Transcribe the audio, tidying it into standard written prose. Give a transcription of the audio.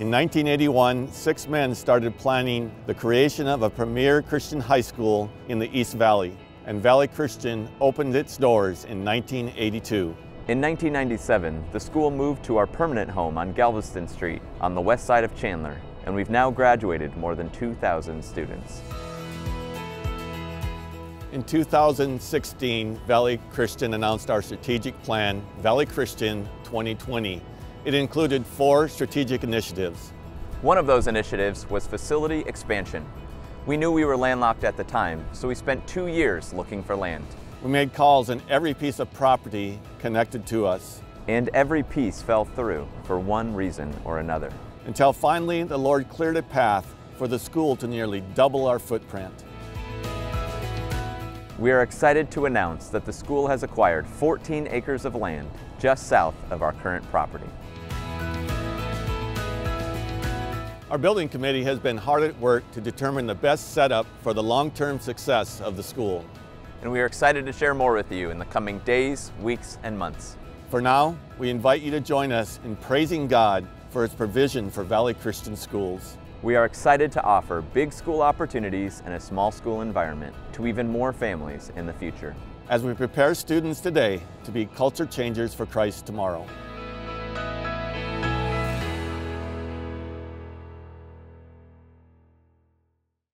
In 1981, 6 men started planning the creation of a premier Christian high school in the East Valley, and Valley Christian opened its doors in 1982. In 1997, the school moved to our permanent home on Galveston Street on the west side of Chandler, and we've now graduated more than 2,000 students. In 2016, Valley Christian announced our strategic plan, Valley Christian 2020. It included 4 strategic initiatives. One of those initiatives was facility expansion. We knew we were landlocked at the time, so we spent 2 years looking for land. We made calls on every piece of property connected to us. And every piece fell through for one reason or another. Until finally the Lord cleared a path for the school to nearly double our footprint. We are excited to announce that the school has acquired 14 acres of land just south of our current property. Our building committee has been hard at work to determine the best setup for the long-term success of the school. And we are excited to share more with you in the coming days, weeks, and months. For now, we invite you to join us in praising God for His provision for Valley Christian Schools. We are excited to offer big school opportunities and a small school environment to even more families in the future. As we prepare students today to be culture changers for Christ tomorrow.